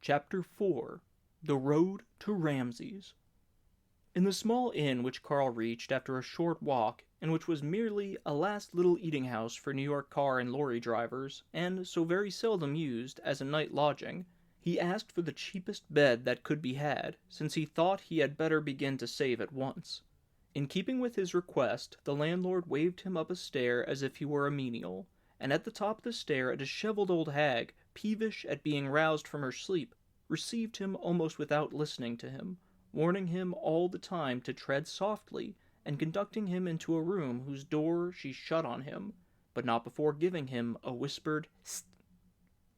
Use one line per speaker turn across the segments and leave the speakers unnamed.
Chapter 4. The Road to Ramsey's. In the small inn which Carl reached after a short walk, and which was merely a last little eating-house for New York car and lorry drivers, and so very seldom used as a night lodging, he asked for the cheapest bed that could be had, since he thought he had better begin to save at once. In keeping with his request, the landlord waved him up a stair as if he were a menial, and at the top of the stair a disheveled old hag, peevish at being roused from her sleep, received him almost without listening to him, warning him all the time to tread softly, and conducting him into a room whose door she shut on him, but not before giving him a whispered "Hist."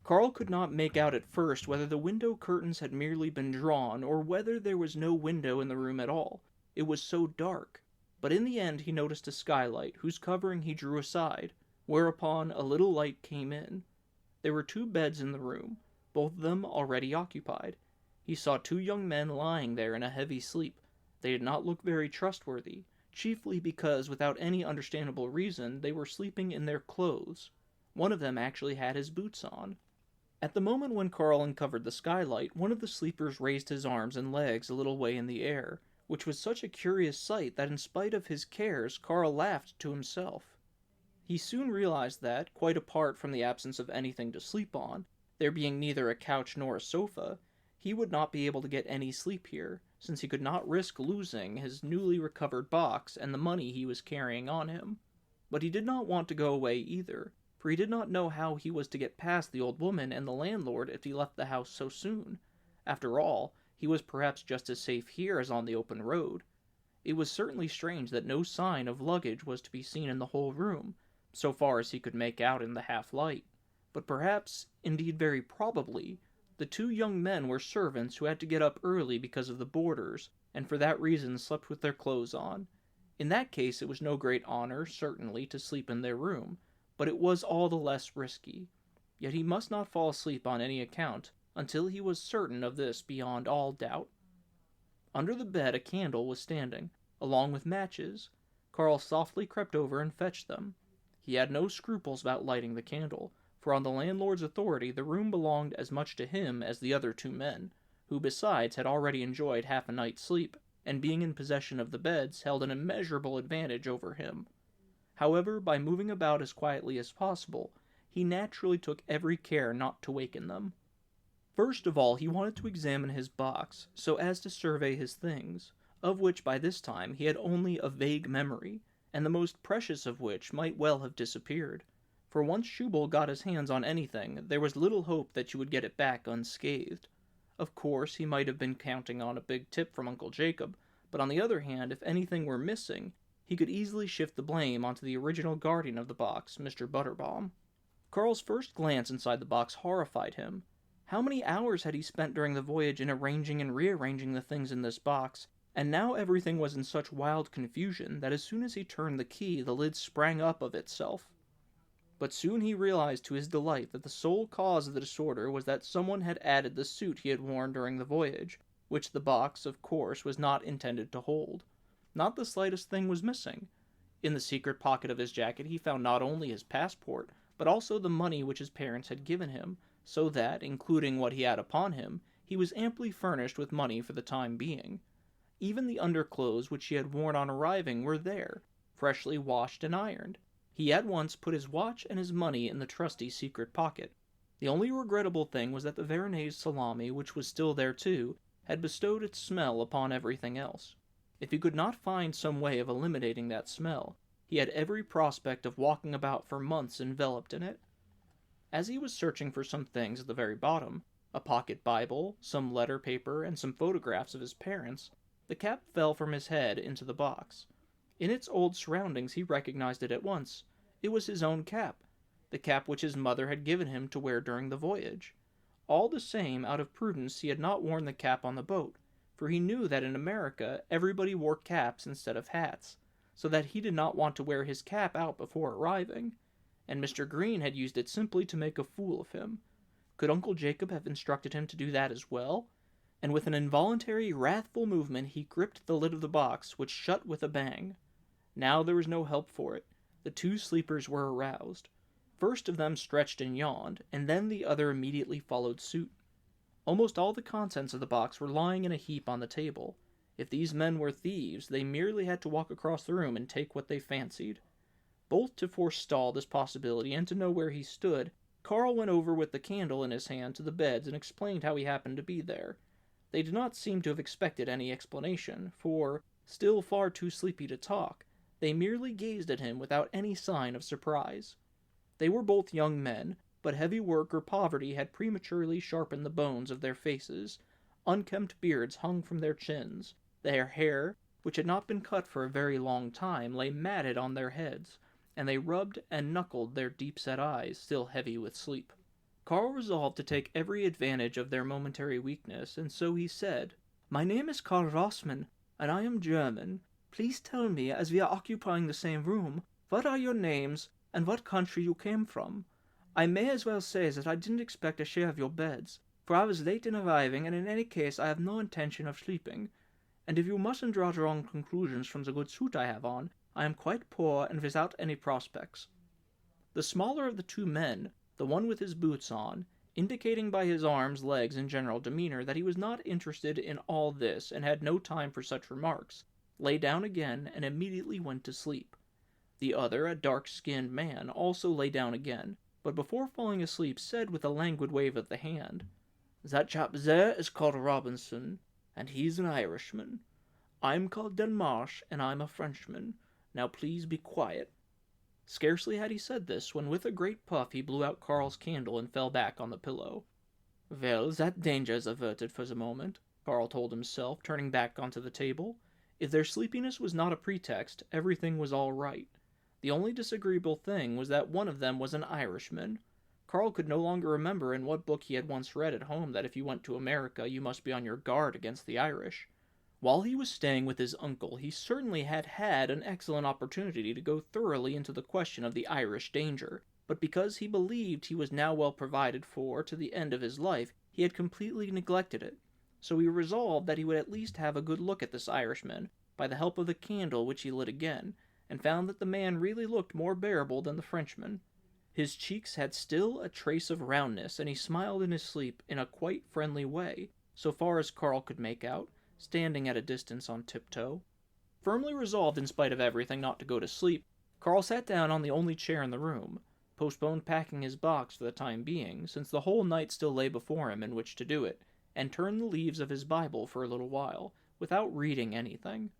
Carl could not make out at first whether the window curtains had merely been drawn, or whether there was no window in the room at all. It was so dark, but in the end he noticed a skylight, whose covering he drew aside, whereupon a little light came in. There were 2 beds in the room, both of them already occupied. He saw 2 young men lying there in a heavy sleep. They did not look very trustworthy, chiefly because, without any understandable reason, they were sleeping in their clothes. One of them actually had his boots on. At the moment when Carl uncovered the skylight, one of the sleepers raised his arms and legs a little way in the air, which was such a curious sight that in spite of his cares, Carl laughed to himself. He soon realized that, quite apart from the absence of anything to sleep on, there being neither a couch nor a sofa, he would not be able to get any sleep here, since he could not risk losing his newly recovered box and the money he was carrying on him. But he did not want to go away either, for he did not know how he was to get past the old woman and the landlord if he left the house so soon. After all, he was perhaps just as safe here as on the open road. It was certainly strange that no sign of luggage was to be seen in the whole room, so far as he could make out in the half-light. But perhaps, indeed very probably, the 2 young men were servants who had to get up early because of the boarders, and for that reason slept with their clothes on. In that case it was no great honor, certainly, to sleep in their room, but it was all the less risky. Yet he must not fall asleep on any account, until he was certain of this beyond all doubt. Under the bed a candle was standing, along with matches. Carl softly crept over and fetched them. He had no scruples about lighting the candle, for on the landlord's authority the room belonged as much to him as the other 2 men, who besides had already enjoyed half a night's sleep, and being in possession of the beds held an immeasurable advantage over him. However, by moving about as quietly as possible, he naturally took every care not to waken them. First of all he wanted to examine his box, so as to survey his things, of which by this time he had only a vague memory, and the most precious of which might well have disappeared. For once Schubel got his hands on anything, there was little hope that you would get it back unscathed. Of course, he might have been counting on a big tip from Uncle Jacob, but on the other hand, if anything were missing, he could easily shift the blame onto the original guardian of the box, Mr. Butterbaum. Carl's first glance inside the box horrified him. How many hours had he spent during the voyage in arranging and rearranging the things in this box, and now everything was in such wild confusion that as soon as he turned the key the lid sprang up of itself. But soon he realized to his delight that the sole cause of the disorder was that someone had added the suit he had worn during the voyage, which the box, of course, was not intended to hold. Not the slightest thing was missing. In the secret pocket of his jacket he found not only his passport, but also the money which his parents had given him, so that, including what he had upon him, he was amply furnished with money for the time being. Even the underclothes which he had worn on arriving were there, freshly washed and ironed. He at once put his watch and his money in the trusty secret pocket. The only regrettable thing was that the Veronese salami, which was still there too, had bestowed its smell upon everything else. If he could not find some way of eliminating that smell, he had every prospect of walking about for months enveloped in it. As he was searching for some things at the very bottom, a pocket Bible, some letter paper, and some photographs of his parents, the cap fell from his head into the box. In its old surroundings he recognized it at once. It was his own cap, the cap which his mother had given him to wear during the voyage. All the same, out of prudence, he had not worn the cap on the boat, for he knew that in America everybody wore caps instead of hats, so that he did not want to wear his cap out before arriving, and Mr. Green had used it simply to make a fool of him. Could Uncle Jacob have instructed him to do that as well? And with an involuntary, wrathful movement he gripped the lid of the box, which shut with a bang. Now there was no help for it. The 2 sleepers were aroused. First of them stretched and yawned, and then the other immediately followed suit. Almost all the contents of the box were lying in a heap on the table. If these men were thieves, they merely had to walk across the room and take what they fancied. Both to forestall this possibility and to know where he stood, Carl went over with the candle in his hand to the beds and explained how he happened to be there. They did not seem to have expected any explanation, for, still far too sleepy to talk, they merely gazed at him without any sign of surprise. They were both young men, but heavy work or poverty had prematurely sharpened the bones of their faces. Unkempt beards hung from their chins. Their hair, which had not been cut for a very long time, lay matted on their heads, and they rubbed and knuckled their deep-set eyes, still heavy with sleep. Carl resolved to take every advantage of their momentary weakness, and so he said, "My name is Karl Rossmann, and I am German. Please tell me, as we are occupying the same room, what are your names, and what country you came from? I may as well say that I didn't expect a share of your beds, for I was late in arriving, and in any case I have no intention of sleeping. And if you mustn't draw the wrong conclusions from the good suit I have on, I am quite poor and without any prospects." The smaller of the two men, the one with his boots on, indicating by his arms, legs, and general demeanor that he was not interested in all this and had no time for such remarks, lay down again and immediately went to sleep. The other, a dark-skinned man, also lay down again, but before falling asleep said with a languid wave of the hand, "That chap there is called Robinson, and he's an Irishman. I'm called Delmarsh, and I'm a Frenchman. Now please be quiet." Scarcely had he said this, when with a great puff he blew out Carl's candle and fell back on the pillow. "Well, that danger is averted for the moment," Carl told himself, turning back onto the table. If their sleepiness was not a pretext, everything was all right. The only disagreeable thing was that one of them was an Irishman. Carl could no longer remember in what book he had once read at home that if you went to America you must be on your guard against the Irish. While he was staying with his uncle, he certainly had had an excellent opportunity to go thoroughly into the question of the Irish danger, but because he believed he was now well provided for to the end of his life, he had completely neglected it. So he resolved that he would at least have a good look at this Irishman, by the help of the candle which he lit again, and found that the man really looked more bearable than the Frenchman. His cheeks had still a trace of roundness, and he smiled in his sleep in a quite friendly way, so far as Carl could make out, standing at a distance on tiptoe. Firmly resolved in spite of everything not to go to sleep, Carl sat down on the only chair in the room, postponed packing his box for the time being, since the whole night still lay before him in which to do it, and turned the leaves of his Bible for a little while, without reading anything.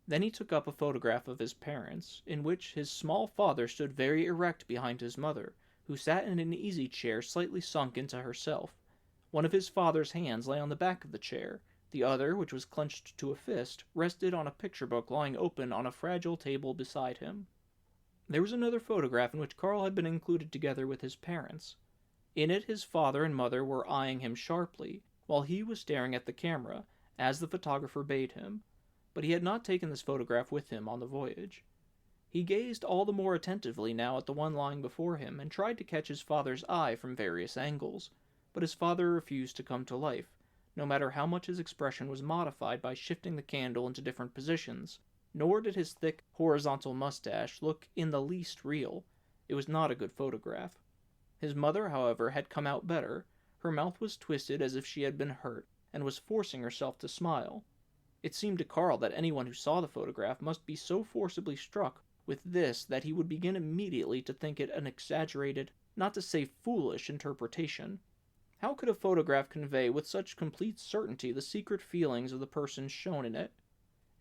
Then he took up a photograph of his parents, in which his small father stood very erect behind his mother, who sat in an easy-chair slightly sunk into herself. One of his father's hands lay on the back of the chair. The other, which was clenched to a fist, rested on a picture book lying open on a fragile table beside him. There was another photograph in which Carl had been included together with his parents. In it his father and mother were eyeing him sharply, while he was staring at the camera, as the photographer bade him. But he had not taken this photograph with him on the voyage. He gazed all the more attentively now at the one lying before him, and tried to catch his father's eye from various angles, but his father refused to come to life, no matter how much his expression was modified by shifting the candle into different positions, nor did his thick, horizontal mustache look in the least real. It was not a good photograph. His mother, however, had come out better. Her mouth was twisted as if she had been hurt, and was forcing herself to smile. It seemed to Carl that anyone who saw the photograph must be so forcibly struck with this that he would begin immediately to think it an exaggerated, not to say foolish, interpretation. How could a photograph convey with such complete certainty the secret feelings of the persons shown in it?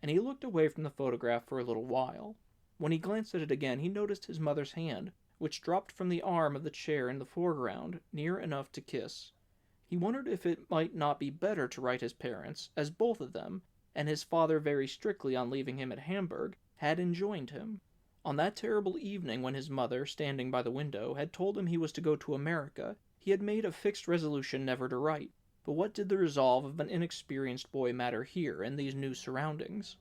And he looked away from the photograph for a little while. When he glanced at it again, he noticed his mother's hand, which dropped from the arm of the chair in the foreground, near enough to kiss. He wondered if it might not be better to write his parents, as both of them, and his father very strictly on leaving him at Hamburg, had enjoined him. On that terrible evening when his mother, standing by the window, had told him he was to go to America, he had made a fixed resolution never to write. But what did the resolve of an inexperienced boy matter here, in these new surroundings?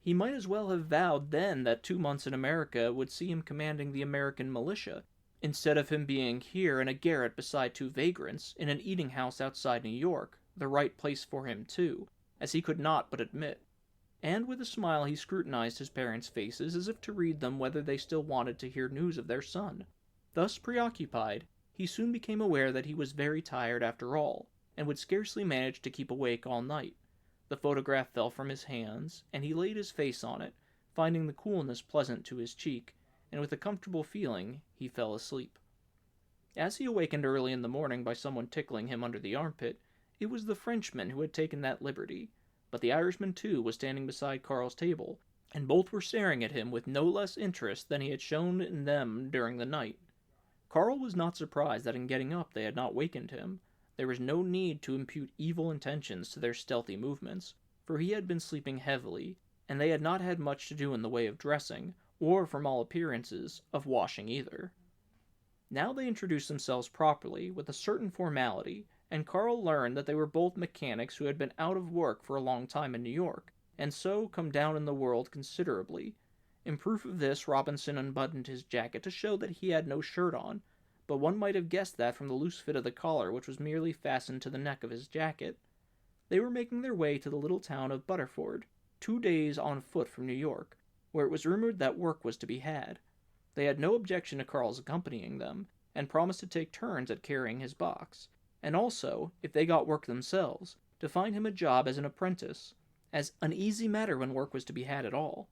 He might as well have vowed then that 2 months in America would see him commanding the American militia, instead of him being here in a garret beside 2 vagrants, in an eating-house outside New York, the right place for him, too, as he could not but admit. And with a smile he scrutinized his parents' faces as if to read them whether they still wanted to hear news of their son. Thus preoccupied, he soon became aware that he was very tired after all, and would scarcely manage to keep awake all night. The photograph fell from his hands, and he laid his face on it, finding the coolness pleasant to his cheek, and with a comfortable feeling he fell asleep. As he awakened early in the morning by someone tickling him under the armpit, it was the Frenchman who had taken that liberty, but the Irishman too was standing beside Carl's table, and both were staring at him with no less interest than he had shown in them during the night. Carl was not surprised that in getting up they had not wakened him. There was no need to impute evil intentions to their stealthy movements, for he had been sleeping heavily, and they had not had much to do in the way of dressing, or, from all appearances, of washing either. Now they introduced themselves properly, with a certain formality, and Carl learned that they were both mechanics who had been out of work for a long time in New York, and so come down in the world considerably. In proof of this, Robinson unbuttoned his jacket to show that he had no shirt on, but one might have guessed that from the loose fit of the collar, which was merely fastened to the neck of his jacket. They were making their way to the little town of Butterford, 2 days on foot from New York, where it was rumored that work was to be had. They had no objection to Carl's accompanying them, and promised to take turns at carrying his box, and also, if they got work themselves, to find him a job as an apprentice, as an easy matter when work was to be had at all.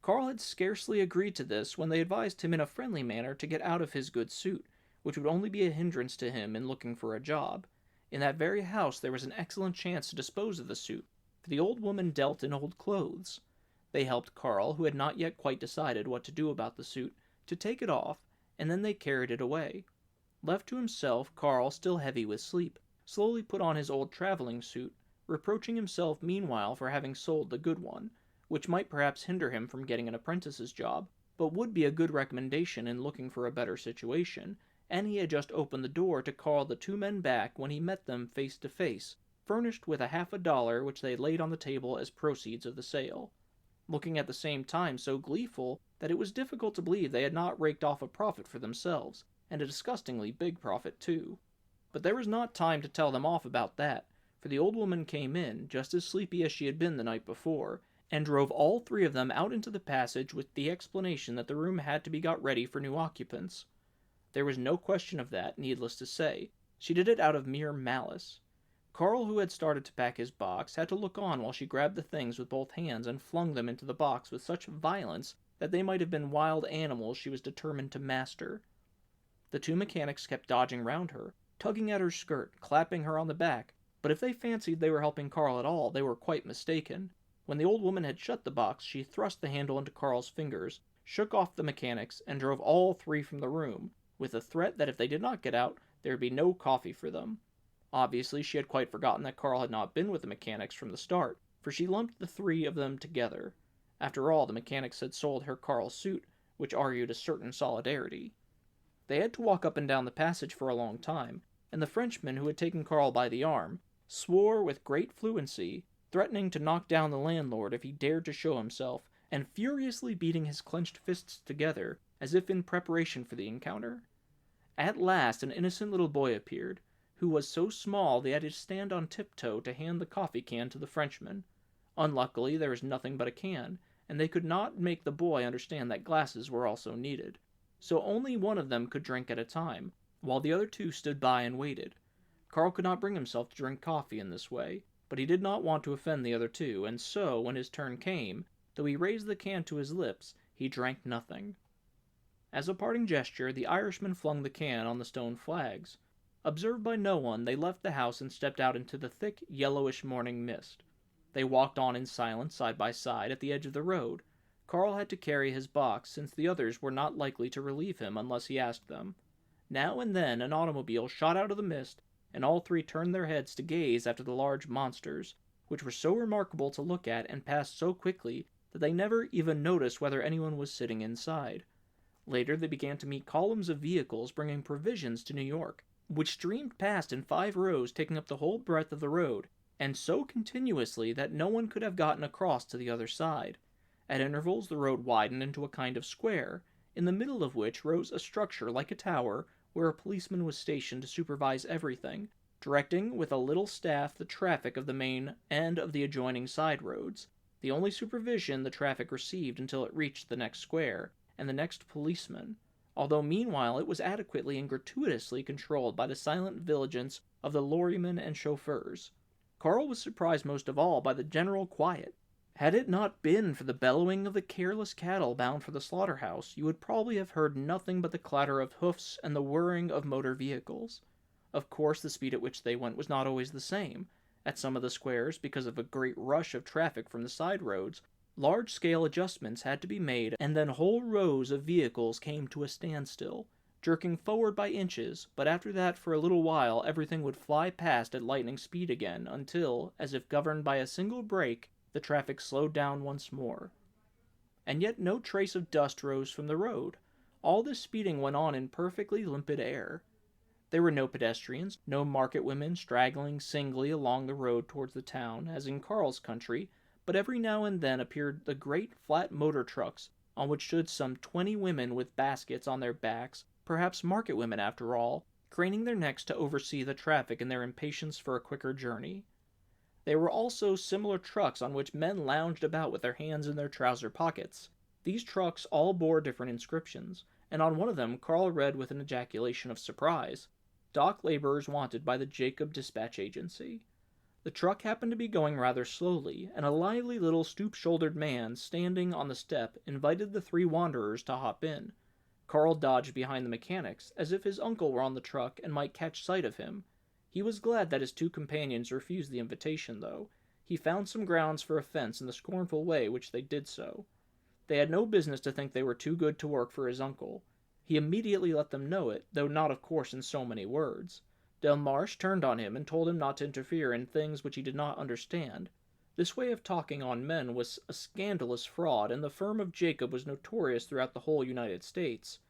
Carl had scarcely agreed to this when they advised him in a friendly manner to get out of his good suit, which would only be a hindrance to him in looking for a job. In that very house there was an excellent chance to dispose of the suit, for the old woman dealt in old clothes. They helped Carl, who had not yet quite decided what to do about the suit, to take it off, and then they carried it away. Left to himself, Carl, still heavy with sleep, slowly put on his old traveling suit, reproaching himself meanwhile for having sold the good one, which might perhaps hinder him from getting an apprentice's job, but would be a good recommendation in looking for a better situation, and he had just opened the door to call the 2 men back when he met them face to face, furnished with $50 which they had laid on the table as proceeds of the sale, looking at the same time so gleeful that it was difficult to believe they had not raked off a profit for themselves, and a disgustingly big profit too. But there was not time to tell them off about that, for the old woman came in, just as sleepy as she had been the night before, and drove all 3 of them out into the passage with the explanation that the room had to be got ready for new occupants. There was no question of that, needless to say. She did it out of mere malice. Carl, who had started to pack his box, had to look on while she grabbed the things with both hands and flung them into the box with such violence that they might have been wild animals she was determined to master. The 2 mechanics kept dodging round her, tugging at her skirt, clapping her on the back, but if they fancied they were helping Carl at all, they were quite mistaken. When the old woman had shut the box, she thrust the handle into Carl's fingers, shook off the mechanics, and drove all 3 from the room, with the threat that if they did not get out, there would be no coffee for them. Obviously, she had quite forgotten that Carl had not been with the mechanics from the start, for she lumped the 3 of them together. After all, the mechanics had sold her Carl's suit, which argued a certain solidarity. They had to walk up and down the passage for a long time, and the Frenchman, who had taken Carl by the arm, swore with great fluency, threatening to knock down the landlord if he dared to show himself, and furiously beating his clenched fists together, as if in preparation for the encounter. At last an innocent little boy appeared, who was so small they had to stand on tiptoe to hand the coffee can to the Frenchman. Unluckily, there was nothing but a can, and they could not make the boy understand that glasses were also needed. So only one of them could drink at a time, while the other 2 stood by and waited. Carl could not bring himself to drink coffee in this way, but he did not want to offend the other 2, and so, when his turn came, though he raised the can to his lips, he drank nothing. As a parting gesture, the Irishman flung the can on the stone flags. Observed by no one, they left the house and stepped out into the thick, yellowish morning mist. They walked on in silence, side by side, at the edge of the road. Carl had to carry his box, since the others were not likely to relieve him unless he asked them. Now and then an automobile shot out of the mist, and all 3 turned their heads to gaze after the large monsters, which were so remarkable to look at and passed so quickly that they never even noticed whether anyone was sitting inside. Later they began to meet columns of vehicles bringing provisions to New York, which streamed past in 5 rows, taking up the whole breadth of the road, and so continuously that no one could have gotten across to the other side. At intervals the road widened into a kind of square, in the middle of which rose a structure like a tower, where a policeman was stationed to supervise everything, directing with a little staff the traffic of the main and of the adjoining side roads, the only supervision the traffic received until it reached the next square, and the next policeman, although meanwhile it was adequately and gratuitously controlled by the silent vigilance of the lorrymen and chauffeurs. Carl was surprised most of all by the general quiet. Had it not been for the bellowing of the careless cattle bound for the slaughterhouse, you would probably have heard nothing but the clatter of hoofs and the whirring of motor vehicles. Of course, the speed at which they went was not always the same. At some of the squares, because of a great rush of traffic from the side roads, large-scale adjustments had to be made, and then whole rows of vehicles came to a standstill, jerking forward by inches, but after that for a little while everything would fly past at lightning speed again, until, as if governed by a single brake, the traffic slowed down once more. And yet no trace of dust rose from the road. All this speeding went on in perfectly limpid air. There were no pedestrians, no market women straggling singly along the road towards the town, as in Carl's country, but every now and then appeared the great flat motor trucks, on which stood some 20 women with baskets on their backs, perhaps market women after all, craning their necks to oversee the traffic in their impatience for a quicker journey. There were also similar trucks on which men lounged about with their hands in their trouser pockets. These trucks all bore different inscriptions, and on one of them Carl read with an ejaculation of surprise, "Dock laborers wanted by the Jacob Dispatch Agency." The truck happened to be going rather slowly, and a lively little stoop-shouldered man standing on the step invited the three wanderers to hop in. Carl dodged behind the mechanics, as if his uncle were on the truck and might catch sight of him. He was glad that his two companions refused the invitation, though. He found some grounds for offense in the scornful way which they did so. They had no business to think they were too good to work for his uncle. He immediately let them know it, though not of course in so many words. Delmarsh turned on him and told him not to interfere in things which he did not understand. This way of talking on men was a scandalous fraud, and the firm of Jacob was notorious throughout the whole United States.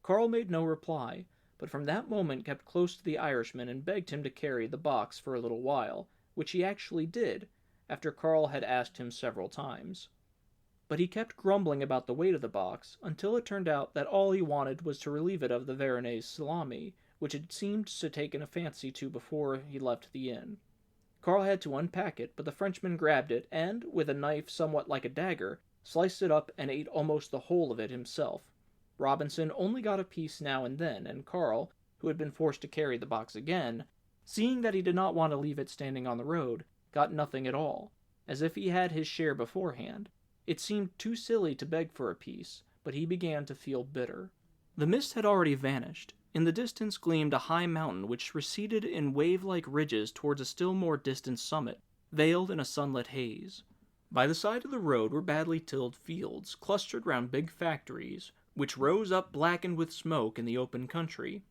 Carl made no reply, but from that moment kept close to the Irishman and begged him to carry the box for a little while, which he actually did, after Carl had asked him several times. But he kept grumbling about the weight of the box, until it turned out that all he wanted was to relieve it of the Veronese salami, which it seemed to taken a fancy to before he left the inn. Carl had to unpack it, but the Frenchman grabbed it, and, with a knife somewhat like a dagger, sliced it up and ate almost the whole of it himself. Robinson only got a piece now and then, and Carl, who had been forced to carry the box again, seeing that he did not want to leave it standing on the road, got nothing at all, as if he had his share beforehand. It seemed too silly to beg for a piece, but he began to feel bitter. The mist had already vanished. In the distance gleamed a high mountain which receded in wave-like ridges towards a still more distant summit, veiled in a sunlit haze. By the side of the road were badly tilled fields, clustered round big factories, which rose up blackened with smoke in the open country.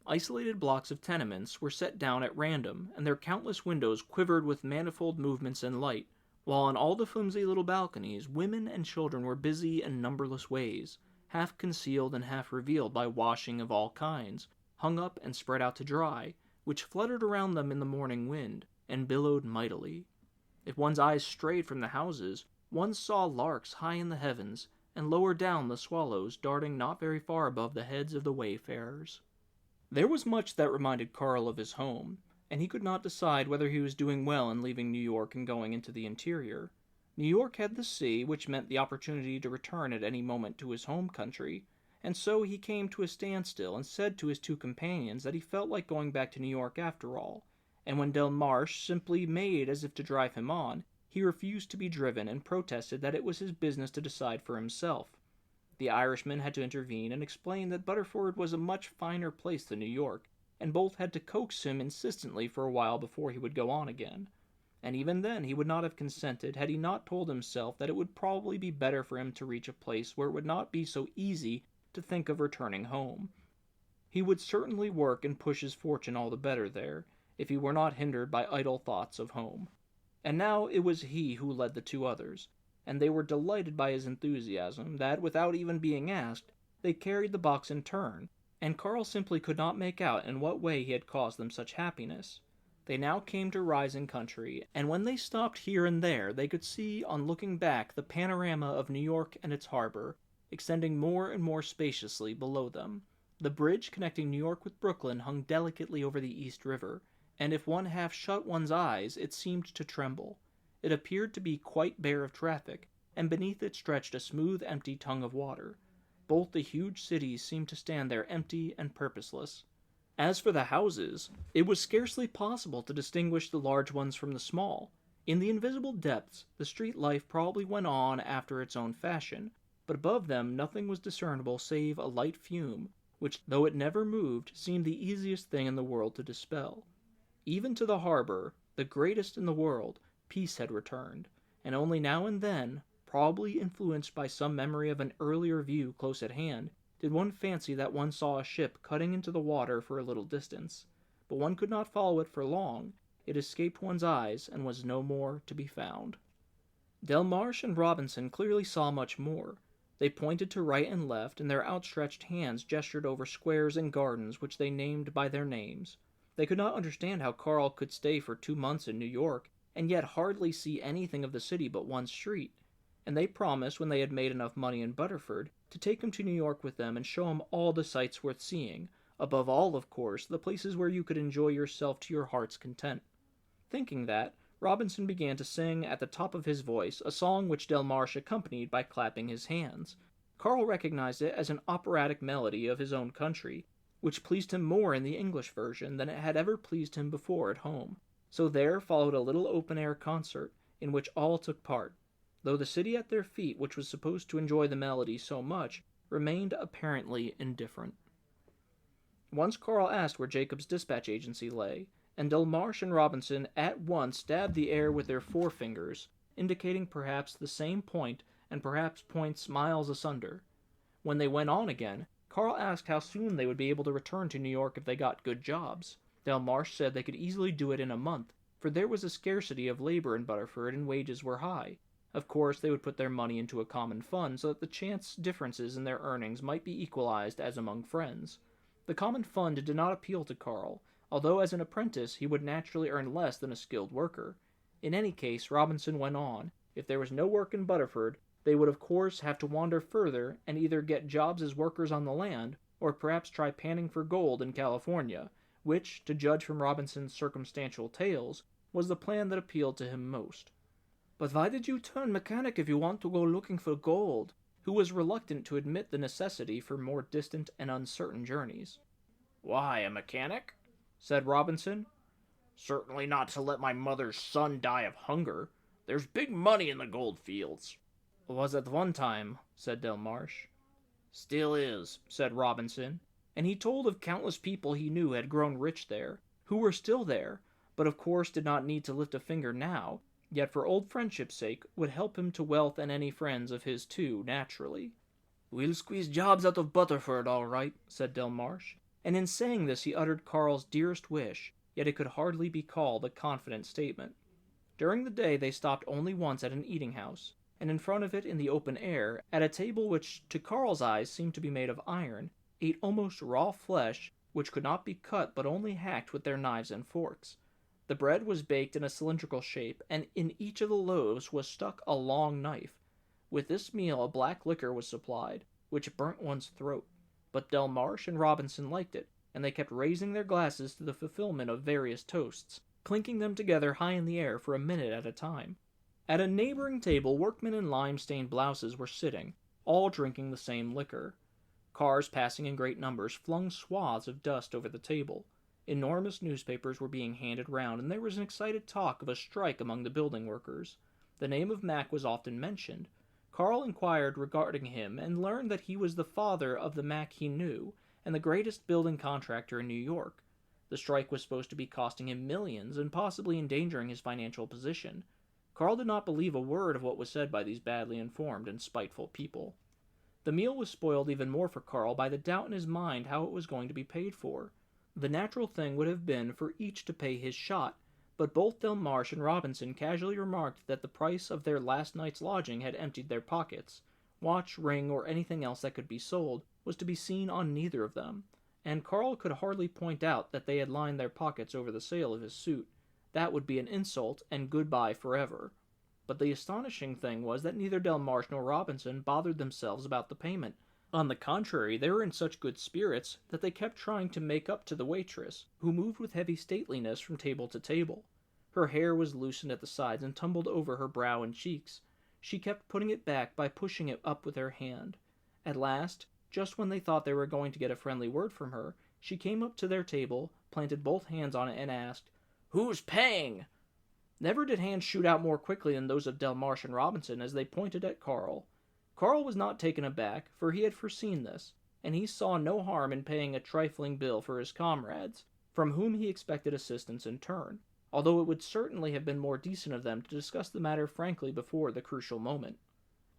Isolated blocks of tenements were set down at random, and their countless windows quivered with manifold movements and light, while on all the flimsy little balconies women and children were busy in numberless ways, half concealed and half revealed by washing of all kinds, hung up and spread out to dry, which fluttered around them in the morning wind, and billowed mightily. If one's eyes strayed from the houses, one saw larks high in the heavens, and lower down the swallows darting not very far above the heads of the wayfarers. There was much that reminded Carl of his home, and he could not decide whether he was doing well in leaving New York and going into the interior. New York had the sea, which meant the opportunity to return at any moment to his home country, and so he came to a standstill and said to his two companions that he felt like going back to New York after all, and when Delmarsh simply made as if to drive him on, he refused to be driven and protested that it was his business to decide for himself. The Irishman had to intervene and explain that Butterford was a much finer place than New York, and both had to coax him insistently for a while before he would go on again. And even then he would not have consented had he not told himself that it would probably be better for him to reach a place where it would not be so easy to think of returning home. He would certainly work and push his fortune all the better there, if he were not hindered by idle thoughts of home. And now it was he who led the two others, and they were delighted by his enthusiasm that, without even being asked, they carried the box in turn, and Carl simply could not make out in what way he had caused them such happiness. They now came to rising country, and when they stopped here and there, they could see, on looking back, the panorama of New York and its harbor, extending more and more spaciously below them. The bridge connecting New York with Brooklyn hung delicately over the East River, and if one half shut one's eyes, it seemed to tremble. It appeared to be quite bare of traffic, and beneath it stretched a smooth, empty tongue of water. Both the huge cities seemed to stand there empty and purposeless. As for the houses, it was scarcely possible to distinguish the large ones from the small. In the invisible depths, the street life probably went on after its own fashion, but above them nothing was discernible save a light fume, which, though it never moved, seemed the easiest thing in the world to dispel. Even to the harbor, the greatest in the world, peace had returned, and only now and then, probably influenced by some memory of an earlier view close at hand, did one fancy that one saw a ship cutting into the water for a little distance. But one could not follow it for long. It escaped one's eyes and was no more to be found. Delmarsh and Robinson clearly saw much more. They pointed to right and left, and their outstretched hands gestured over squares and gardens which they named by their names. They could not understand how Carl could stay for 2 months in New York, and yet hardly see anything of the city but one street, and they promised, when they had made enough money in Butterford, to take him to New York with them and show him all the sights worth seeing, above all, of course, the places where you could enjoy yourself to your heart's content. Thinking that, Robinson began to sing at the top of his voice a song which Delmarsh accompanied by clapping his hands. Carl recognized it as an operatic melody of his own country, which pleased him more in the English version than it had ever pleased him before at home. So there followed a little open-air concert, in which all took part, though the city at their feet, which was supposed to enjoy the melody so much, remained apparently indifferent. Once Carl asked where Jacob's dispatch agency lay, and Delmarsh and Robinson at once stabbed the air with their forefingers, indicating perhaps the same point, and perhaps points miles asunder. When they went on again, Carl asked how soon they would be able to return to New York if they got good jobs. Delmarsh said they could easily do it in a month, for there was a scarcity of labor in Butterford and wages were high. Of course, they would put their money into a common fund so that the chance differences in their earnings might be equalized as among friends. The common fund did not appeal to Carl, although as an apprentice he would naturally earn less than a skilled worker. In any case, Robinson went on. If there was no work in Butterford, they would of course have to wander further and either get jobs as workers on the land, or perhaps try panning for gold in California, which, to judge from Robinson's circumstantial tales, was the plan that appealed to him most. "But why did you turn mechanic if you want to go looking for gold?" Who was reluctant to admit the necessity for more distant and uncertain journeys. "Why, a mechanic?" said Robinson. "Certainly not to let my mother's son die of hunger. There's big money in the gold fields." "Was at one time," said Delmarsh. "Still is," said Robinson, and he told of countless people he knew had grown rich there, who were still there, but of course did not need to lift a finger now, yet for old friendship's sake would help him to wealth and any friends of his too, naturally. "We'll squeeze jobs out of Butterford, all right," said Delmarsh, and in saying this he uttered Carl's dearest wish, yet it could hardly be called a confident statement. During the day they stopped only once at an eating-house, and in front of it in the open air, at a table which to Carl's eyes seemed to be made of iron, ate almost raw flesh, which could not be cut but only hacked with their knives and forks. The bread was baked in a cylindrical shape, and in each of the loaves was stuck a long knife. With this meal a black liquor was supplied, which burnt one's throat, but Delmarsh and Robinson liked it, and they kept raising their glasses to the fulfillment of various toasts, clinking them together high in the air for a minute at a time. At a neighboring table workmen in lime-stained blouses were sitting, all drinking the same liquor. Cars passing in great numbers flung swaths of dust over the table. Enormous newspapers were being handed round, and there was an excited talk of a strike among the building workers. The name of Mac was often mentioned. Carl inquired regarding him, and learned that he was the father of the Mac he knew, and the greatest building contractor in New York. The strike was supposed to be costing him millions, and possibly endangering his financial position. Carl did not believe a word of what was said by these badly informed and spiteful people. The meal was spoiled even more for Carl by the doubt in his mind how it was going to be paid for. The natural thing would have been for each to pay his shot, but both Delmarsh and Robinson casually remarked that the price of their last night's lodging had emptied their pockets. Watch, ring, or anything else that could be sold was to be seen on neither of them, and Carl could hardly point out that they had lined their pockets over the sale of his suit. That would be an insult, and goodbye forever. But the astonishing thing was that neither Delmarsh nor Robinson bothered themselves about the payment. On the contrary, they were in such good spirits that they kept trying to make up to the waitress, who moved with heavy stateliness from table to table. Her hair was loosened at the sides and tumbled over her brow and cheeks. She kept putting it back by pushing it up with her hand. At last, just when they thought they were going to get a friendly word from her, she came up to their table, planted both hands on it, and asked, "Who's paying?" Never did hands shoot out more quickly than those of Delmarsh and Robinson as they pointed at Carl. Carl was not taken aback, for he had foreseen this, and he saw no harm in paying a trifling bill for his comrades, from whom he expected assistance in turn, although it would certainly have been more decent of them to discuss the matter frankly before the crucial moment.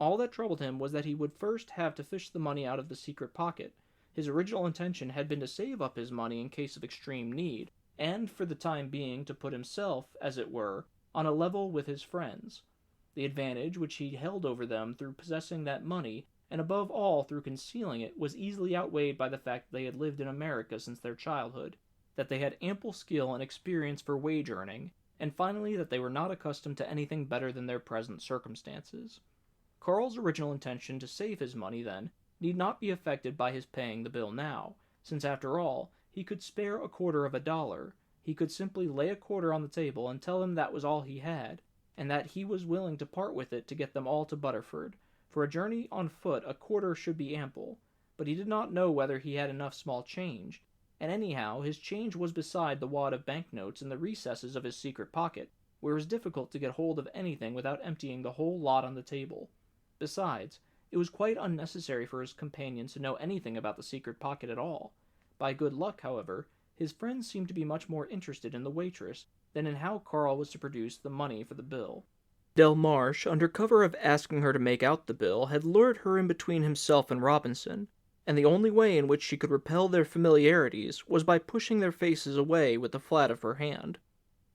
All that troubled him was that he would first have to fish the money out of the secret pocket. His original intention had been to save up his money in case of extreme need, and for the time being to put himself, as it were, on a level with his friends. The advantage which he held over them through possessing that money, and above all through concealing it, was easily outweighed by the fact that they had lived in America since their childhood, that they had ample skill and experience for wage earning, and finally that they were not accustomed to anything better than their present circumstances. Carl's original intention to save his money, then, need not be affected by his paying the bill now, since after all, he could spare $0.25. He could simply lay a quarter on the table and tell them that was all he had, and that he was willing to part with it to get them all to Butterford. For a journey on foot a quarter should be ample, but he did not know whether he had enough small change, and anyhow his change was beside the wad of banknotes in the recesses of his secret pocket, where it was difficult to get hold of anything without emptying the whole lot on the table. Besides, it was quite unnecessary for his companions to know anything about the secret pocket at all. By good luck, however, his friends seemed to be much more interested in the waitress than in how Carl was to produce the money for the bill. Delmarsh, under cover of asking her to make out the bill, had lured her in between himself and Robinson, and the only way in which she could repel their familiarities was by pushing their faces away with the flat of her hand.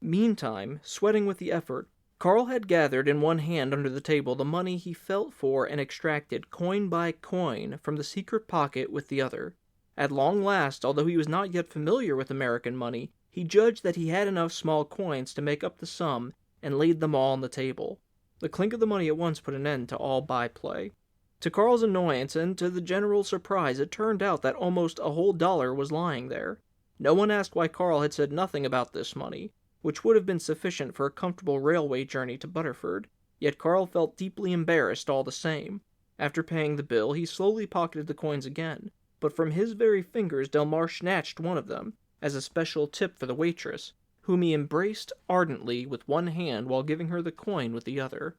Meantime, sweating with the effort, Carl had gathered in one hand under the table the money he felt for and extracted coin by coin from the secret pocket with the other. At long last, although he was not yet familiar with American money, he judged that he had enough small coins to make up the sum, and laid them all on the table. The clink of the money at once put an end to all by-play. To Carl's annoyance and to the general surprise, it turned out that almost a whole $1 was lying there. No one asked why Carl had said nothing about this money, which would have been sufficient for a comfortable railway journey to Butterford, yet Carl felt deeply embarrassed all the same. After paying the bill, he slowly pocketed the coins again, but from his very fingers Delmarsh snatched one of them, as a special tip for the waitress, whom he embraced ardently with one hand while giving her the coin with the other.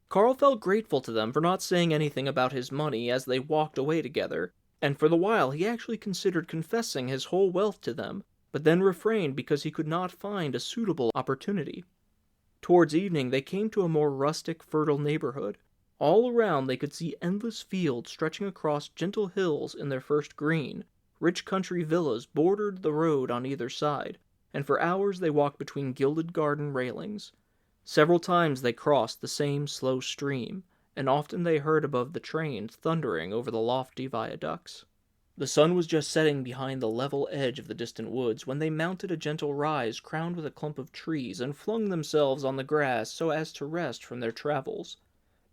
Carl felt grateful to them for not saying anything about his money as they walked away together, and for the while he actually considered confessing his whole wealth to them, but then refrained because he could not find a suitable opportunity. Towards evening they came to a more rustic, fertile neighborhood. All around they could see endless fields stretching across gentle hills in their first green. Rich country villas bordered the road on either side, and for hours they walked between gilded garden railings. Several times they crossed the same slow stream, and often they heard above the trains thundering over the lofty viaducts. The sun was just setting behind the level edge of the distant woods when they mounted a gentle rise crowned with a clump of trees and flung themselves on the grass so as to rest from their travels.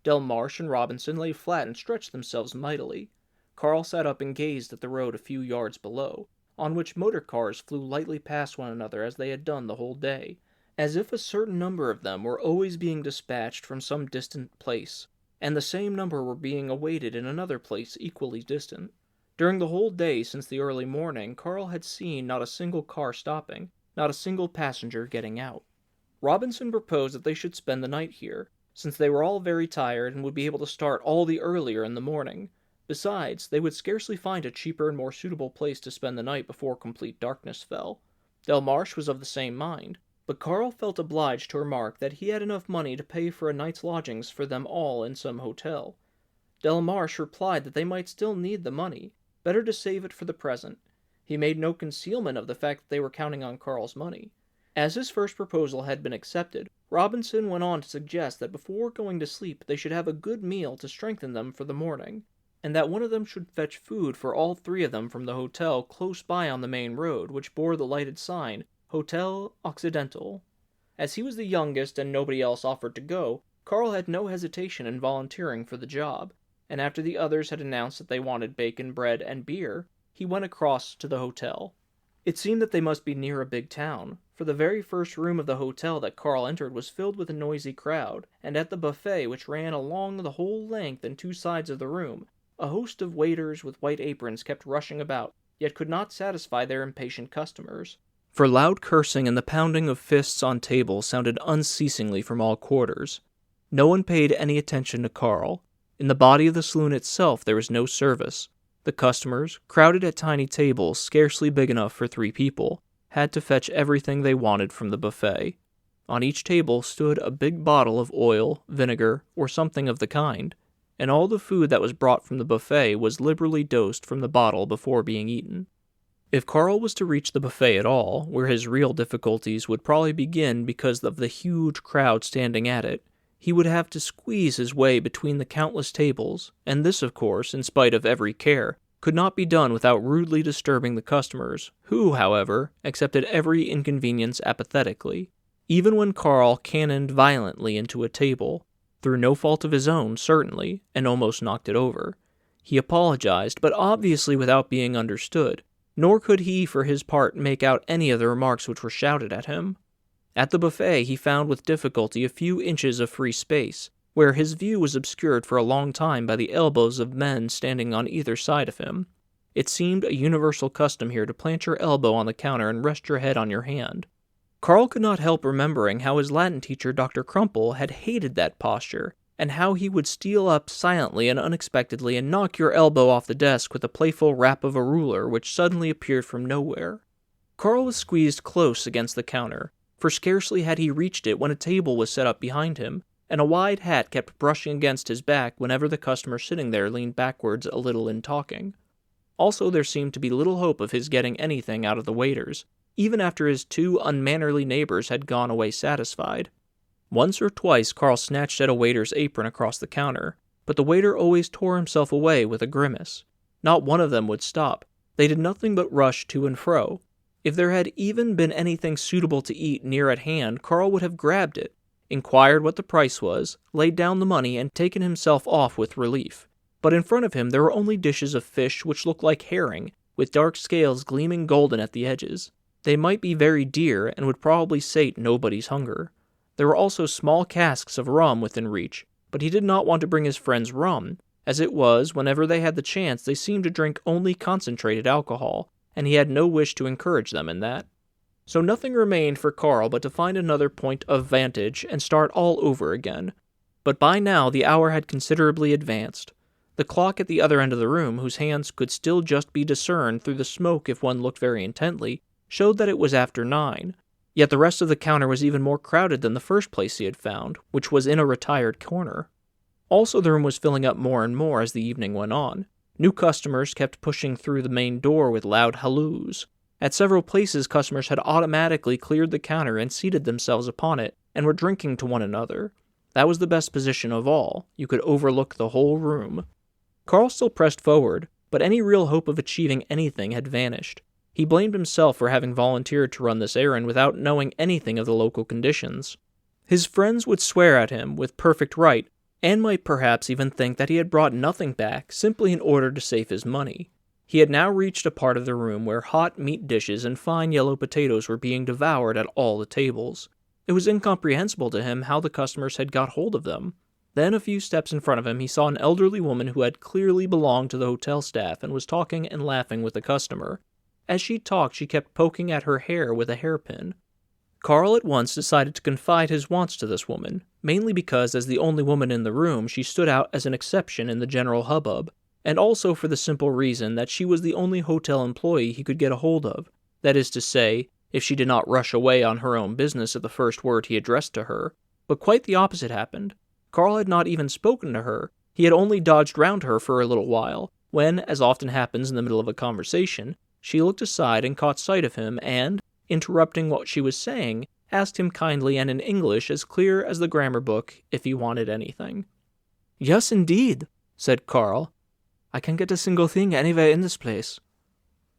Delmarsh and Robinson lay flat and stretched themselves mightily. Carl sat up and gazed at the road a few yards below, on which motor cars flew lightly past one another as they had done the whole day, as if a certain number of them were always being dispatched from some distant place, and the same number were being awaited in another place equally distant. During the whole day since the early morning, Carl had seen not a single car stopping, not a single passenger getting out. Robinson proposed that they should spend the night here, since they were all very tired and would be able to start all the earlier in the morning. Besides, they would scarcely find a cheaper and more suitable place to spend the night before complete darkness fell. Delmarsh was of the same mind, but Carl felt obliged to remark that he had enough money to pay for a night's lodgings for them all in some hotel. Delmarsh replied that they might still need the money, better to save it for the present. He made no concealment of the fact that they were counting on Carl's money. As his first proposal had been accepted, Robinson went on to suggest that before going to sleep they should have a good meal to strengthen them for the morning, and that one of them should fetch food for all three of them from the hotel close by on the main road, which bore the lighted sign, Hotel Occidental. As he was the youngest and nobody else offered to go, Carl had no hesitation in volunteering for the job, and after the others had announced that they wanted bacon, bread, and beer, he went across to the hotel. It seemed that they must be near a big town, for the very first room of the hotel that Carl entered was filled with a noisy crowd, and at the buffet which ran along the whole length and two sides of the room, a host of waiters with white aprons kept rushing about, yet could not satisfy their impatient customers. For loud cursing and the pounding of fists on tables sounded unceasingly from all quarters. No one paid any attention to Carl. In the body of the saloon itself there was no service. The customers, crowded at tiny tables scarcely big enough for 3 people, had to fetch everything they wanted from the buffet. On each table stood a big bottle of oil, vinegar, or something of the kind, and all the food that was brought from the buffet was liberally dosed from the bottle before being eaten. If Carl was to reach the buffet at all, where his real difficulties would probably begin because of the huge crowd standing at it, he would have to squeeze his way between the countless tables, and this, of course, in spite of every care, could not be done without rudely disturbing the customers, who, however, accepted every inconvenience apathetically. Even when Carl cannoned violently into a table, through no fault of his own, certainly, and almost knocked it over, he apologized, but obviously without being understood, nor could he for his part make out any of the remarks which were shouted at him. At the buffet he found with difficulty a few inches of free space, where his view was obscured for a long time by the elbows of men standing on either side of him. It seemed a universal custom here to plant your elbow on the counter and rest your head on your hand. Carl could not help remembering how his Latin teacher, Dr. Crumple, had hated that posture, and how he would steal up silently and unexpectedly and knock your elbow off the desk with a playful rap of a ruler which suddenly appeared from nowhere. Carl was squeezed close against the counter, for scarcely had he reached it when a table was set up behind him, and a wide hat kept brushing against his back whenever the customer sitting there leaned backwards a little in talking. Also, there seemed to be little hope of his getting anything out of the waiters, even after his 2 unmannerly neighbors had gone away satisfied. Once or twice Carl snatched at a waiter's apron across the counter, but the waiter always tore himself away with a grimace. Not one of them would stop. They did nothing but rush to and fro. If there had even been anything suitable to eat near at hand, Carl would have grabbed it, inquired what the price was, laid down the money, and taken himself off with relief. But in front of him there were only dishes of fish which looked like herring, with dark scales gleaming golden at the edges. They might be very dear, and would probably sate nobody's hunger. There were also small casks of rum within reach, but he did not want to bring his friends rum. As it was, whenever they had the chance, they seemed to drink only concentrated alcohol, and he had no wish to encourage them in that. So nothing remained for Carl but to find another point of vantage and start all over again. But by now the hour had considerably advanced. The clock at the other end of the room, whose hands could still just be discerned through the smoke if one looked very intently, showed that it was after 9. Yet the rest of the counter was even more crowded than the first place he had found, which was in a retired corner. Also the room was filling up more and more as the evening went on. New customers kept pushing through the main door with loud halloos. At several places customers had automatically cleared the counter and seated themselves upon it, and were drinking to one another. That was the best position of all. You could overlook the whole room. Carl still pressed forward, but any real hope of achieving anything had vanished. He blamed himself for having volunteered to run this errand without knowing anything of the local conditions. His friends would swear at him with perfect right, and might perhaps even think that he had brought nothing back simply in order to save his money. He had now reached a part of the room where hot meat dishes and fine yellow potatoes were being devoured at all the tables. It was incomprehensible to him how the customers had got hold of them. Then, a few steps in front of him, he saw an elderly woman who had clearly belonged to the hotel staff and was talking and laughing with a customer. As she talked, she kept poking at her hair with a hairpin. Carl at once decided to confide his wants to this woman, mainly because as the only woman in the room she stood out as an exception in the general hubbub, and also for the simple reason that she was the only hotel employee he could get a hold of. That is to say, if she did not rush away on her own business at the first word he addressed to her. But quite the opposite happened. Carl had not even spoken to her. He had only dodged round her for a little while, when, as often happens in the middle of a conversation, she looked aside and caught sight of him and, interrupting what she was saying, asked him kindly and in English as clear as the grammar book if he wanted anything. "Yes, indeed," said Carl. "I can get a single thing anywhere in this place."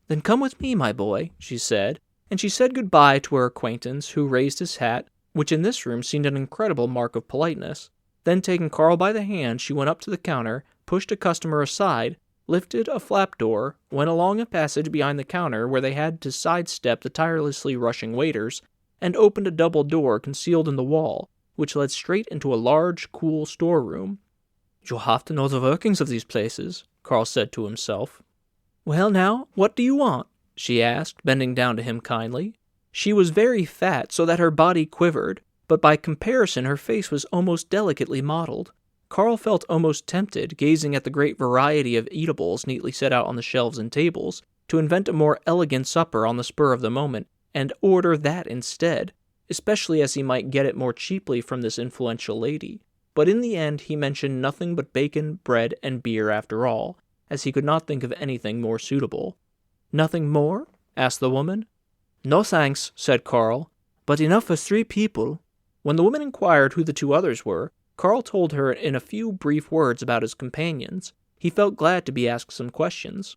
"Then come with me, my boy," she said, and she said goodbye to her acquaintance, who raised his hat, which in this room seemed an incredible mark of politeness. Then taking Carl by the hand, she went up to the counter, pushed a customer aside, lifted a flap door, went along a passage behind the counter where they had to sidestep the tirelessly rushing waiters, and opened a double door concealed in the wall, which led straight into a large, cool storeroom. "You'll have to know the workings of these places," Carl said to himself. "Well now, what do you want?" she asked, bending down to him kindly. She was very fat, so that her body quivered, but by comparison her face was almost delicately modeled. Carl felt almost tempted, gazing at the great variety of eatables neatly set out on the shelves and tables, to invent a more elegant supper on the spur of the moment, and order that instead, especially as he might get it more cheaply from this influential lady. But in the end he mentioned nothing but bacon, bread, and beer after all, as he could not think of anything more suitable. "Nothing more?" asked the woman. "No thanks," said Carl, "but enough for 3 people." When the woman inquired who the 2 others were, Carl told her in a few brief words about his companions. He felt glad to be asked some questions.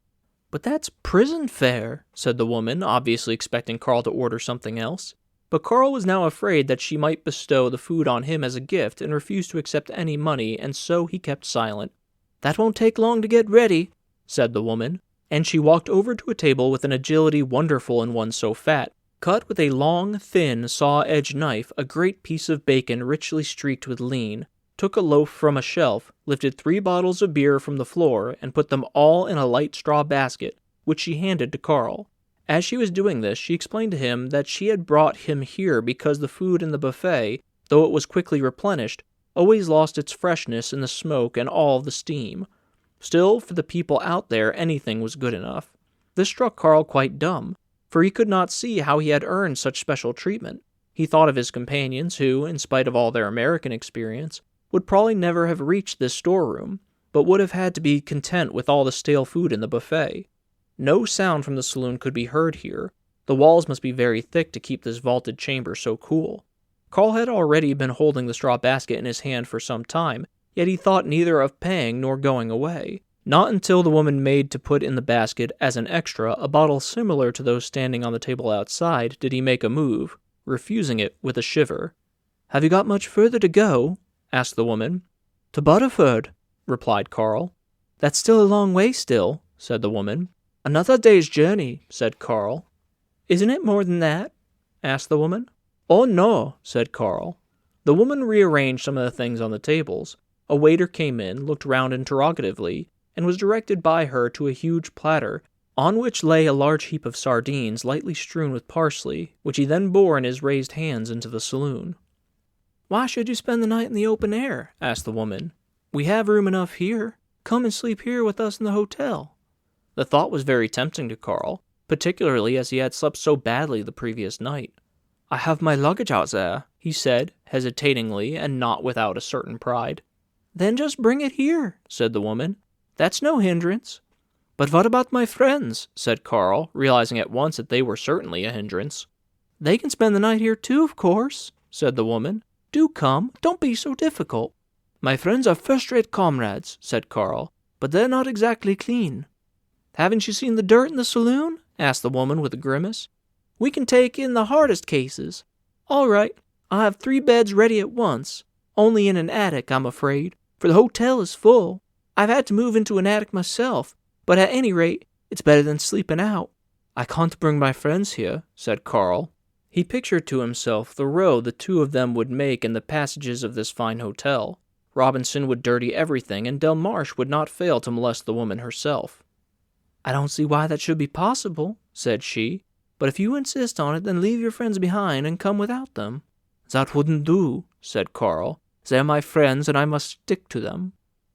"But that's prison fare," said the woman, obviously expecting Carl to order something else. But Carl was now afraid that she might bestow the food on him as a gift and refused to accept any money, and so he kept silent. "That won't take long to get ready," said the woman, and she walked over to a table with an agility wonderful in one so fat, cut with a long, thin, saw-edged knife a great piece of bacon richly streaked with lean, took a loaf from a shelf, lifted 3 bottles of beer from the floor, and put them all in a light straw basket, which she handed to Carl. As she was doing this, she explained to him that she had brought him here because the food in the buffet, though it was quickly replenished, always lost its freshness in the smoke and all the steam. Still, for the people out there, anything was good enough. This struck Carl quite dumb, for he could not see how he had earned such special treatment. He thought of his companions who, in spite of all their American experience, would probably never have reached this storeroom, but would have had to be content with all the stale food in the buffet. No sound from the saloon could be heard here. The walls must be very thick to keep this vaulted chamber so cool. Carl had already been holding the straw basket in his hand for some time, yet he thought neither of paying nor going away. Not until the woman made to put in the basket, as an extra, a bottle similar to those standing on the table outside, did he make a move, refusing it with a shiver. "Have you got much further to go?" asked the woman. "To Butterford," replied Carl. "That's still a long way still," said the woman. "Another day's journey," said Carl. "Isn't it more than that?" asked the woman. "Oh, no," said Carl. The woman rearranged some of the things on the tables. A waiter came in, looked round interrogatively, and was directed by her to a huge platter, on which lay a large heap of sardines lightly strewn with parsley, which he then bore in his raised hands into the saloon. "Why should you spend the night in the open air?" asked the woman. "We have room enough here. Come and sleep here with us in the hotel." The thought was very tempting to Carl, particularly as he had slept so badly the previous night. "I have my luggage out there," he said, hesitatingly and not without a certain pride. "Then just bring it here," said the woman. "That's no hindrance." "But what about my friends?" said Carl, realizing at once that they were certainly a hindrance. "They can spend the night here too, of course," said the woman. "Do come, don't be so difficult." "My friends are first-rate comrades," said Carl, "but they're not exactly clean." "Haven't you seen the dirt in the saloon?" asked the woman with a grimace. "We can take in the hardest cases. All right, I'll have 3 beds ready at once. Only in an attic, I'm afraid, for the hotel is full. I've had to move into an attic myself, but at any rate, it's better than sleeping out." "I can't bring my friends here," said Carl. He pictured to himself the row the 2 of them would make in the passages of this fine hotel. Robinson would dirty everything, and Delmarsh would not fail to molest the woman herself. "I don't see why that should be possible," said she, "but if you insist on it, then leave your friends behind and come without them." "That wouldn't do," said Carl. "They're my friends, and I must stick to them."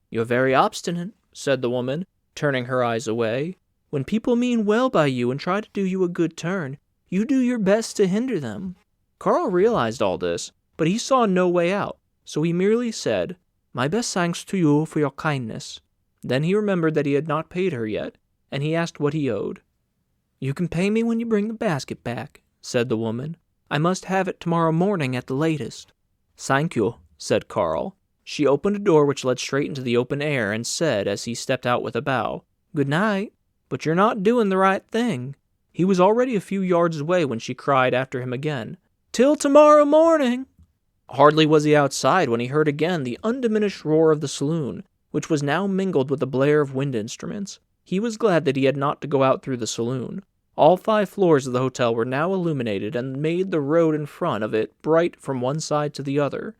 "You're very obstinate," said the woman, turning her eyes away. "When people mean well by you and try to do you a good turn, you do your best to hinder them." Carl realized all this, but he saw no way out, so he merely said, "My best thanks to you for your kindness." Then he remembered that he had not paid her yet, and he asked what he owed. "You can pay me when you bring the basket back," said the woman. "I must have it tomorrow morning at the latest." "Thank you," said Carl. She opened a door which led straight into the open air and said, as he stepped out with a bow, "Good night, but you're not doing the right thing." He was already a few yards away when she cried after him again, "Till tomorrow morning." Hardly was he outside when he heard again the undiminished roar of the saloon, which was now mingled with the blare of wind instruments. He was glad that he had not to go out through the saloon. All 5 floors of the hotel were now illuminated and made the road in front of it bright from one side to the other.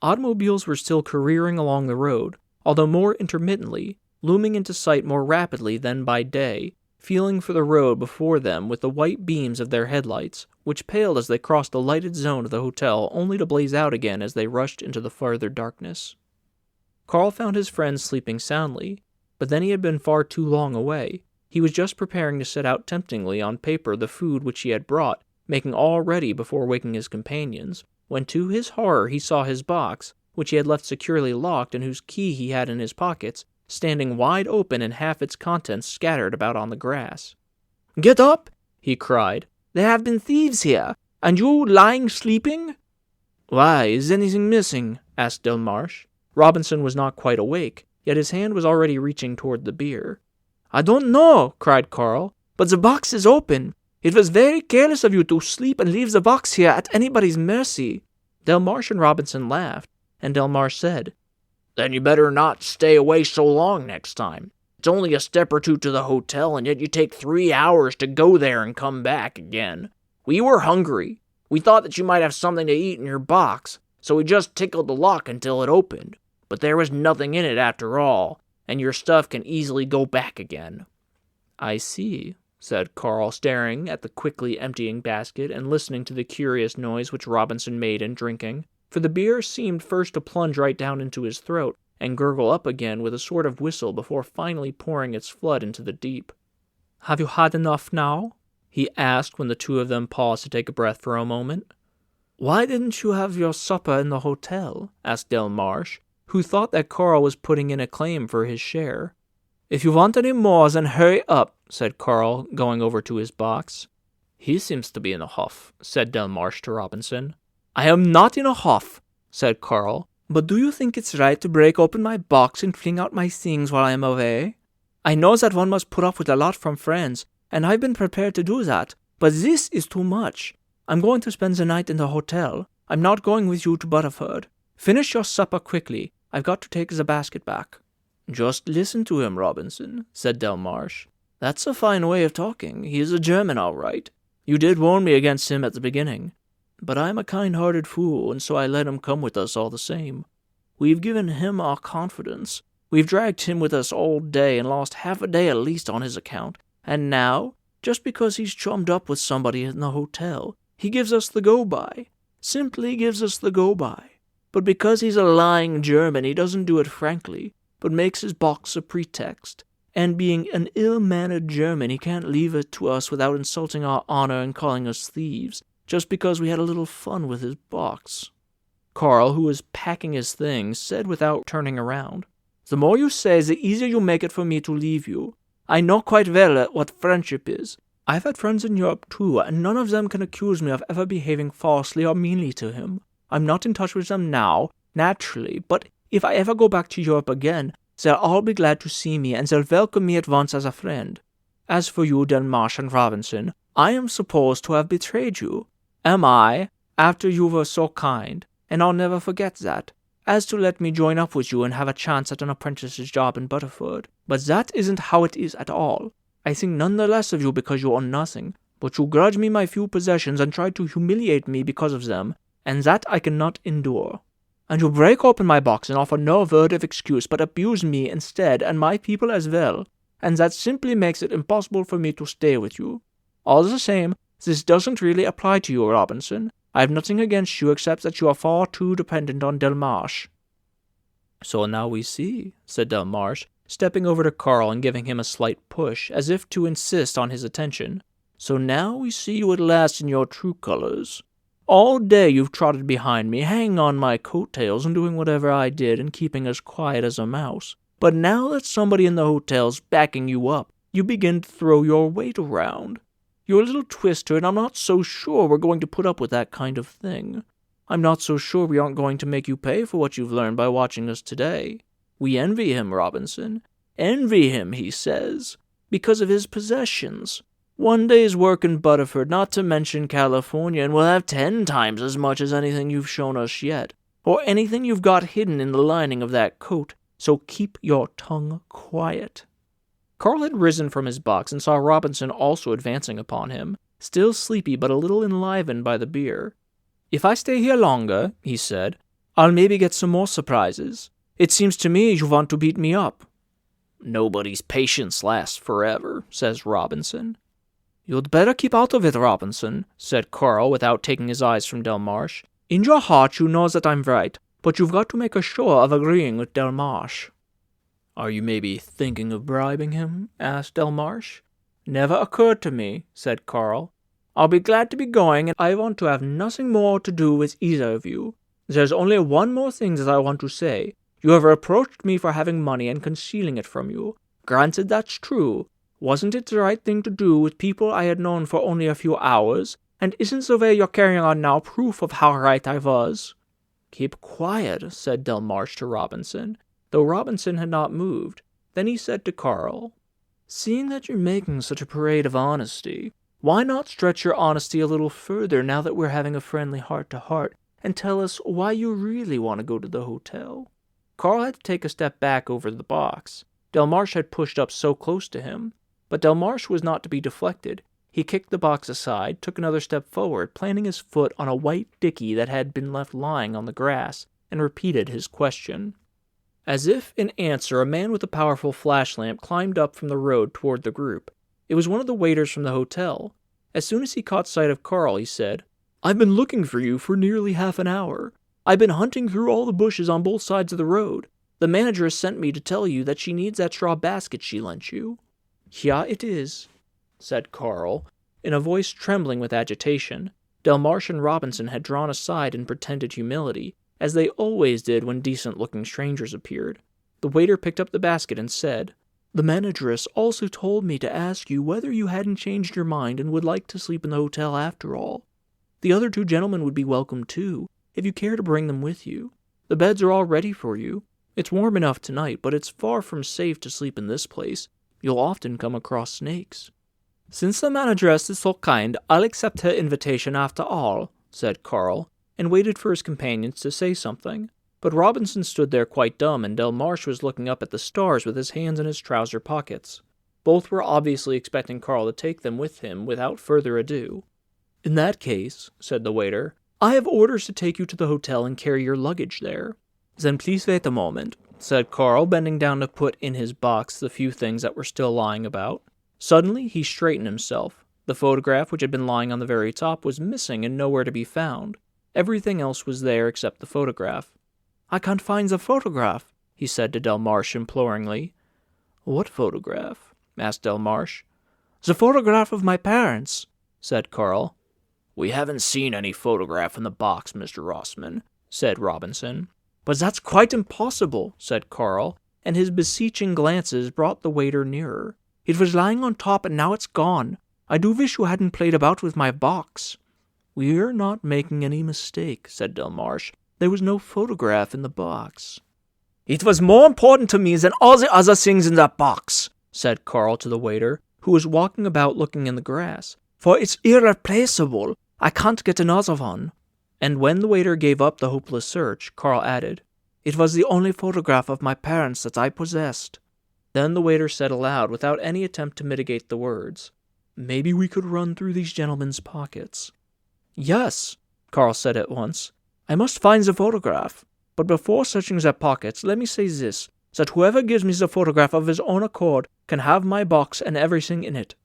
Automobiles were still careering along the road, although more intermittently, looming into sight more rapidly than by day, feeling for the road before them with the white beams of their headlights, which paled as they crossed the lighted zone of the hotel only to blaze out again as they rushed into the farther darkness. Carl found his friends sleeping soundly, but then he had been far too long away. He was just preparing to set out temptingly on paper the food which he had brought, making all ready before waking his companions, when to his horror he saw his box, which he had left securely locked and whose key he had in his pockets, standing wide open and half its contents scattered about on the grass. "Get up!" he cried. "There have been thieves here, and you lying sleeping?" "Why, is anything missing?" asked Delmarche. Robinson was not quite awake, yet his hand was already reaching toward the beer. "I don't know," cried Carl, "but the box is open. It was very careless of you to sleep and leave the box here at anybody's mercy." Delmarche and Robinson laughed, and Delmarche said, "Then you better not stay away so long next time. It's only a step or two to the hotel, and yet you take 3 hours to go there and come back again. We were hungry. We thought that you might have something to eat in your box, so we just tickled the lock until it opened. But there was nothing in it after all, and your stuff can easily go back again." "I see," said Carl, staring at the quickly emptying basket and listening to the curious noise which Robinson made in drinking, for the beer seemed first to plunge right down into his throat and gurgle up again with a sort of whistle before finally pouring its flood into the deep. "Have you had enough now?" he asked when the two of them paused to take a breath for a moment. "Why didn't you have your supper in the hotel?" asked Delmarche, who thought that Carl was putting in a claim for his share. "If you want any more, then hurry up," said Carl, going over to his box. "He seems to be in a huff," said Delmarche to Robinson. "I am not in a huff," said Carl. "But do you think it's right to break open my box and fling out my things while I am away? I know that one must put up with a lot from friends, and I've been prepared to do that, but this is too much. I'm going to spend the night in the hotel. I'm not going with you to Butterford. Finish your supper quickly. I've got to take the basket back." "Just listen to him, Robinson," said Delmarche. "That's a fine way of talking. He is a German, all right. You did warn me against him at the beginning. But I'm a kind-hearted fool, and so I let him come with us all the same. We've given him our confidence. We've dragged him with us all day and lost half a day at least on his account. And now, just because he's chummed up with somebody in the hotel, he gives us the go-by. Simply gives us the go-by. But because he's a lying German, he doesn't do it frankly, but makes his box a pretext. And being an ill-mannered German, he can't leave it to us without insulting our honor and calling us thieves, just because we had a little fun with his box." Carl, who was packing his things, said without turning around, "The more you say, the easier you make it for me to leave you. I know quite well what friendship is. I've had friends in Europe too, and none of them can accuse me of ever behaving falsely or meanly to him. I'm not in touch with them now, naturally, but if I ever go back to Europe again, they'll all be glad to see me, and they'll welcome me at once as a friend. As for you, Delmarche and Robinson, I am supposed to have betrayed you. Am I, after you were so kind, and I'll never forget that, as to let me join up with you and have a chance at an apprentice's job in Butterford. But that isn't how it is at all. I think none the less of you because you own nothing, but you grudge me my few possessions and try to humiliate me because of them, and that I cannot endure. And you break open my box and offer no word of excuse, but abuse me instead, and my people as well, and that simply makes it impossible for me to stay with you. All the same, this doesn't really apply to you, Robinson. I have nothing against you except that you are far too dependent on Delmarche." "So now we see," said Delmarche, stepping over to Carl and giving him a slight push, as if to insist on his attention. "So now we see you at last in your true colors. All day you've trotted behind me, hanging on my coat-tails and doing whatever I did and keeping as quiet as a mouse. But now that somebody in the hotel's backing you up, you begin to throw your weight around. You're a little twister, and I'm not so sure we're going to put up with that kind of thing. I'm not so sure we aren't going to make you pay for what you've learned by watching us today. We envy him, Robinson. Envy him, he says, because of his possessions. One day's work in Butterford, not to mention California, and we'll have 10 times as much as anything you've shown us yet, or anything you've got hidden in the lining of that coat, so keep your tongue quiet." Carl had risen from his box and saw Robinson also advancing upon him, still sleepy but a little enlivened by the beer. "If I stay here longer," he said, "I'll maybe get some more surprises. It seems to me you want to beat me up." Nobody's patience lasts forever, says Robinson. You'd better keep out of it, Robinson, said Carl without taking his eyes from Delmarsh. In your heart you know that I'm right, but you've got to make a show of agreeing with Delmarsh. Are you maybe thinking of bribing him? Asked Delmarsh. Never occurred to me, said Carl. I'll be glad to be going, and I want to have nothing more to do with either of you. There's only one more thing that I want to say. You have reproached me for having money and concealing it from you. Granted, that's true. Wasn't it the right thing to do with people I had known for only a few hours? And isn't the way you're carrying on now proof of how right I was? Keep quiet, said Delmarsh to Robinson, though Robinson had not moved. Then he said to Carl, Seeing that you're making such a parade of honesty, why not stretch your honesty a little further now that we're having a friendly heart-to-heart, and tell us why you really want to go to the hotel? Carl had to take a step back over the box. Delmarsh had pushed up so close to him. But Delmarsh was not to be deflected. He kicked the box aside, took another step forward, planting his foot on a white dicky that had been left lying on the grass, and repeated his question. As if in answer, a man with a powerful flashlamp climbed up from the road toward the group. It was one of the waiters from the hotel. As soon as he caught sight of Carl, he said, I've been looking for you for nearly half an hour. I've been hunting through all the bushes on both sides of the road. The manager has sent me to tell you that she needs that straw basket she lent you. Yeah, it is, said Carl, in a voice trembling with agitation. Delmarsh and Robinson had drawn aside in pretended humility, as they always did when decent-looking strangers appeared. The waiter picked up the basket and said, The manageress also told me to ask you whether you hadn't changed your mind and would like to sleep in the hotel after all. The other two gentlemen would be welcome too, if you care to bring them with you. The beds are all ready for you. It's warm enough tonight, but it's far from safe to sleep in this place. You'll often come across snakes. Since the manageress is so kind, I'll accept her invitation after all, said Carl, and waited for his companions to say something. But Robinson stood there quite dumb, and Delmarsh was looking up at the stars with his hands in his trouser pockets. Both were obviously expecting Carl to take them with him without further ado. In that case, said the waiter, I have orders to take you to the hotel and carry your luggage there. Then please wait a moment, said Carl, bending down to put in his box the few things that were still lying about. Suddenly he straightened himself. The photograph, which had been lying on the very top, was missing and nowhere to be found. Everything else was there except the photograph. I can't find the photograph, he said to Delmarsh imploringly. What photograph? Asked Delmarsh. The photograph of my parents, said Carl. We haven't seen any photograph in the box, Mr. Rossman, said Robinson. But that's quite impossible, said Carl, and his beseeching glances brought the waiter nearer. It was lying on top, and now it's gone. I do wish you hadn't played about with my box. We're not making any mistake, said Delmarsh. There was no photograph in the box. It was more important to me than all the other things in that box, said Carl to the waiter, who was walking about looking in the grass. For it's irreplaceable. I can't get another one. And when the waiter gave up the hopeless search, Carl added, It was the only photograph of my parents that I possessed. Then the waiter said aloud, without any attempt to mitigate the words, Maybe we could run through these gentlemen's pockets. Yes, Carl said at once. I must find the photograph. But before searching their pockets, let me say this, that whoever gives me the photograph of his own accord can have my box and everything in it.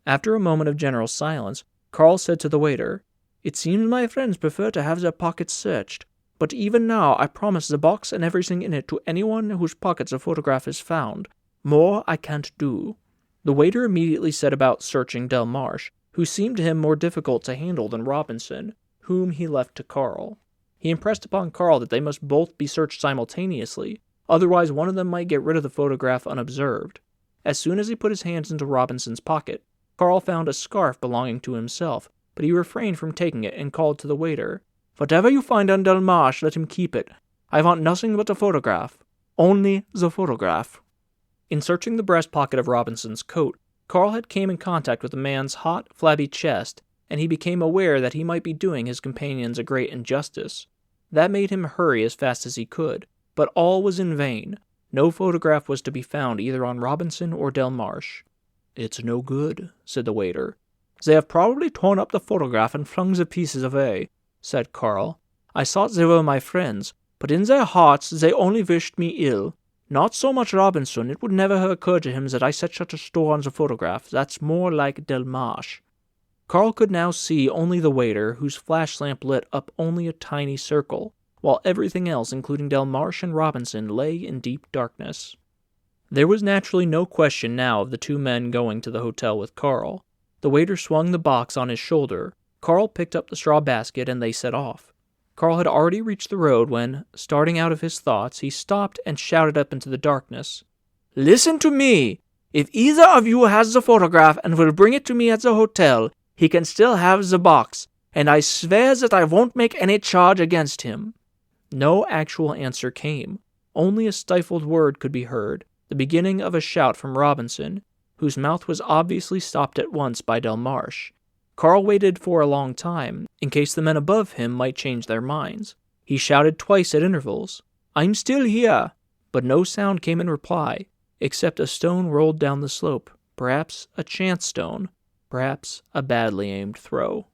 After a moment of general silence, Carl said to the waiter, It seems my friends prefer to have their pockets searched, but even now I promise the box and everything in it to anyone whose pockets a photograph is found. More I can't do. The waiter immediately set about searching Delmarsh, who seemed to him more difficult to handle than Robinson, whom he left to Carl. He impressed upon Carl that they must both be searched simultaneously, otherwise one of them might get rid of the photograph unobserved. As soon as he put his hands into Robinson's pocket, Carl found a scarf belonging to himself, but he refrained from taking it and called to the waiter, Whatever you find on Delmarsh, let him keep it. I want nothing but the photograph. Only the photograph. In searching the breast pocket of Robinson's coat, Carl had came in contact with the man's hot, flabby chest, and he became aware that he might be doing his companions a great injustice. That made him hurry as fast as he could, but all was in vain. No photograph was to be found either on Robinson or Delmarsh. It's no good, said the waiter. They have probably torn up the photograph and flung the pieces away, said Carl. I thought they were my friends, but in their hearts they only wished me ill.
Not so much Robinson. It would never have occurred to him that I set such a store on the photograph. That's more like Delmarche. Carl could now see only the waiter, whose flash lamp lit up only a tiny circle, while everything else, including Delmarche and Robinson, lay in deep darkness. There was naturally no question now of the two men going to the hotel with Carl. The waiter swung the box on his shoulder. Carl picked up the straw basket, and they set off. Carl had already reached the road when, starting out of his thoughts, he stopped and shouted up into the darkness. "Listen to me! If either of you has the photograph and will bring it to me at the hotel, he can still have the box, and I swear that I won't make any charge against him." No actual answer came. Only a stifled word could be heard, the beginning of a shout from Robinson, whose mouth was obviously stopped at once by Delmarche. Carl waited for a long time, in case the men above him might change their minds. He shouted twice at intervals, "I'm still here," but no sound came in reply, except a stone rolled down the slope, perhaps a chance stone, perhaps a badly aimed throw.